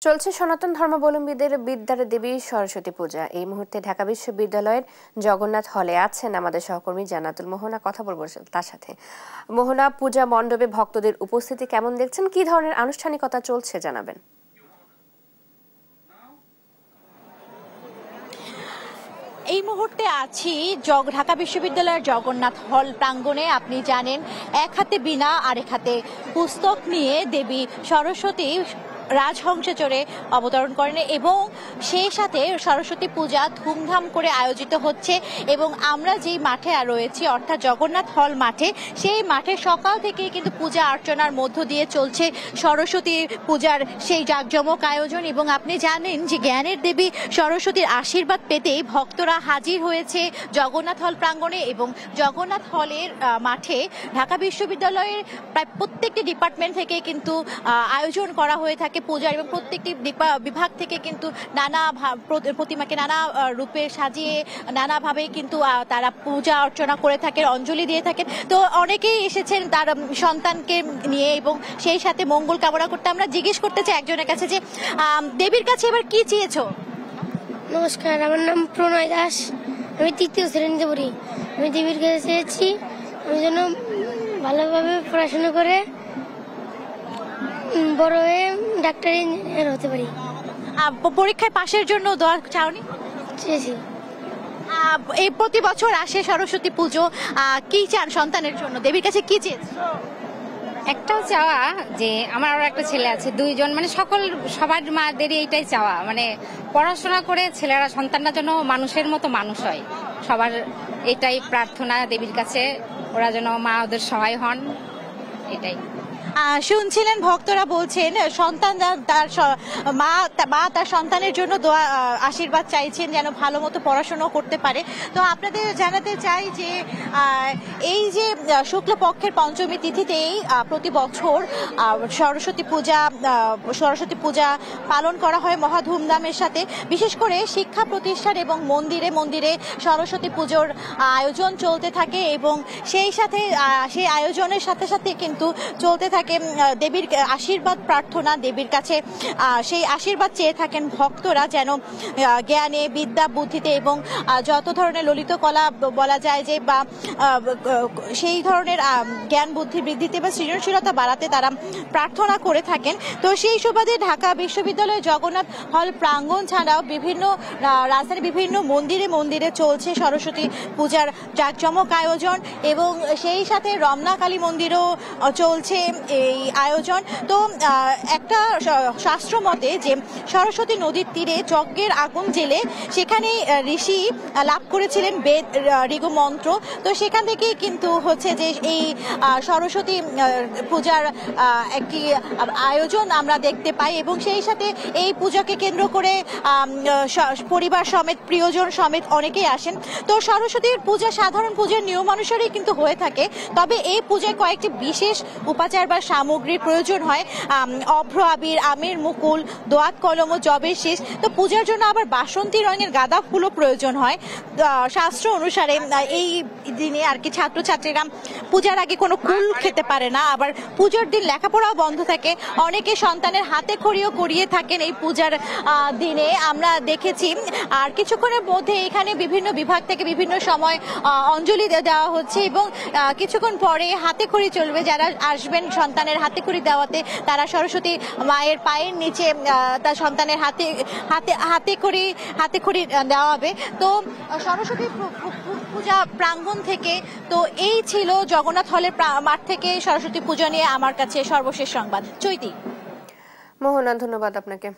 চলছে সনাতন ধর্মাবলম্বীদের বিদ্যার দেবী সরস্বতী পূজা। এই মুহূর্তে ঢাকা বিশ্ববিদ্যালয়ের জগন্নাথ হলে আছেন আমাদের সহকর্মী জান্নাতুল মোহনা। কথা বলবো তার সাথে। মোহনা, পূজা মণ্ডপে ভক্তদের উপস্থিতি কেমন দেখছেন, কি ধরনের আনুষ্ঠানিকতা চলছে জানাবেন। এই মুহূর্তে আছি ঢাকা বিশ্ববিদ্যালয়ের জগন্নাথ হল প্রাঙ্গণে। আপনি জানেন, এক হাতে বীণা আরেক হাতে পুস্তক নিয়ে দেবী সরস্বতী রাজহংসে চড়ে অবতরণ করেন এবং সেই সাথে সরস্বতী পূজা ধুমধাম করে আয়োজিত হচ্ছে। এবং আমরা যেই মাঠে রয়েছি অর্থাৎ জগন্নাথ হল মাঠে, সেই মাঠে সকাল থেকেই কিন্তু পূজা অর্চনার মধ্য দিয়ে চলছে সরস্বতী পূজার সেই জাঁকজমক আয়োজন। এবং আপনি জানেন যে জ্ঞানের দেবী সরস্বতীর আশীর্বাদ পেতেই ভক্তরা হাজির হয়েছে জগন্নাথ হল প্রাঙ্গণে। এবং জগন্নাথ হলের মাঠে ঢাকা বিশ্ববিদ্যালয়ের প্রায় প্রত্যেকটি ডিপার্টমেন্ট থেকে কিন্তু আয়োজন করা হয়ে থাকে পূজার, এবং প্রত্যেকটি বিভাগ থেকে কিন্তু নানা প্রতিমাকে নানা রূপে সাজিয়ে নানাভাবে কিন্তু তারা পূজা অর্চনা করে থাকেন, অঞ্জলি দিয়ে থাকেন। তো অনেকেই এসেছেন তার সন্তানকে নিয়ে এবং সেই সাথে মঙ্গল কামনা করতে। আমরা জিজ্ঞেস করতে চাই একজনের কাছে যে দেবীর কাছে এবার কি চেয়েছো? নমস্কার, আমার নাম প্রণয় দাস, আমি ৩য় শ্রেণীতে পড়ি। আমি দেবীর কাছে চেয়েছি আমি যেন ভালোভাবে পড়াশোনা করে বড় হয়ে ডাক্তার ইঞ্জিনিয়ার হতে পারি। পরীক্ষায় পাশের জন্য দোয়া চাওনি? চেয়েছি। এই প্রতি বছর আসে সরস্বতী পুজো, কি চান সন্তানের জন্য? দেবীর কাছে কি চেয়েছেন? একটাও চাওয়া যে আমার আরো একটা ছেলে আছে, দুইজন, মানে সবার মাদেরই এইটাই চাওয়া, মানে পড়াশোনা করে ছেলেরা সন্তানরা যেন মানুষের মতো মানুষ হয়। সবার এটাই প্রার্থনা দেবীর কাছে, ওরা যেন মা ওদের সহায় হন, এটাই। শুনছিলেন ভক্তরা বলছেন সন্তান তার মা তার সন্তানের জন্য দোয়া আশীর্বাদ চাইছেন যেন ভালো মতো পড়াশোনা করতে পারে। তো আপনাদের জানাতে চাই যে এই যে শুক্লপক্ষের পঞ্চমী তিথিতেই প্রতি বছর সরস্বতী পূজা পালন করা হয় মহা ধুমধামের সাথে। বিশেষ করে শিক্ষা প্রতিষ্ঠান এবং মন্দিরে মন্দিরে সরস্বতী পুজোর আয়োজন চলতে থাকে এবং সেই সাথে সেই আয়োজনের সাথে সাথে কিন্তু চলতে থাকে দেবীর আশীর্বাদ প্রার্থনা। দেবীর কাছে সেই আশীর্বাদ চেয়ে থাকেন ভক্তরা যেন জ্ঞানে, বিদ্যা, বুদ্ধিতে এবং যত ধরনের ললিত কলা বলা যায় যে বা সেই ধরনের জ্ঞান বুদ্ধি বৃদ্ধিতে বা সৃজনশীলতা বাড়াতে তারা প্রার্থনা করে থাকেন। তো সেই সুবাদে ঢাকা বিশ্ববিদ্যালয় জগন্নাথ হল প্রাঙ্গণ ছাড়াও বিভিন্ন রাজধানীর বিভিন্ন মন্দিরে মন্দিরে চলছে সরস্বতী পূজার জাঁকজমক আয়োজন এবং সেই সাথে রমনা কালী মন্দিরও চলছে এই আয়োজন। তো একটা শাস্ত্র মতে যে সরস্বতী নদীর তীরে যজ্ঞের আগুন জেলে সেখানে ঋষি লাভ করেছিলেন বেদ ঋগু মন্ত্র। তো সেখান থেকেই কিন্তু হচ্ছে যে এই সরস্বতী পূজার একটি আয়োজন আমরা দেখতে পাই এবং সেই সাথে এই পূজাকে কেন্দ্র করে পরিবার সমেত, প্রিয়জন সমেত অনেকেই আসেন। তো সরস্বতীর পূজা সাধারণ পূজার নিয়মানুসারেই কিন্তু হয়ে থাকে, তবে এই পূজায় কয়েকটি বিশেষ উপাচার বা সামগ্রীর প্রয়োজন হয়। অভ্র, আবির, আমের মুকুল, দোয়াত কলম ও জবের শীষ। তো পূজার জন্য আবার বাসন্তী রঙের গাঁদা ফুলও প্রয়োজন হয়। শাস্ত্র অনুসারে এই দিনে আর কি ছাত্রছাত্রীরা পূজার আগে কোনো কুল খেতে পারে না, আবার পুজোর দিন লেখাপড়াও বন্ধ থাকে। অনেকে সন্তানের হাতে খড়িও করিয়ে থাকেন এই পূজার দিনে, আমরা দেখেছি। আর কিছুক্ষণের মধ্যে এখানে বিভিন্ন বিভাগ থেকে বিভিন্ন সময় অঞ্জলি দেওয়া হচ্ছে এবং কিছুক্ষণ পরে হাতে খড়ি চলবে। যারা আসবেন সন্তানের হাতে খড়ি দেওয়াতে তারা সরস্বতী মায়ের পায়ের নিচে তার সন্তানের হাতে খড়ি দেওয়া হবে। তো সরস্বতী পূজা প্রাঙ্গণ থেকে তো এই ছিল জগন্নাথ হলের মাঠ থেকে সরস্বতী পূজা নিয়ে আমার কাছে সর্বশেষ সংবাদ। চৈতি। মোহনা, ধন্যবাদ আপনাকে।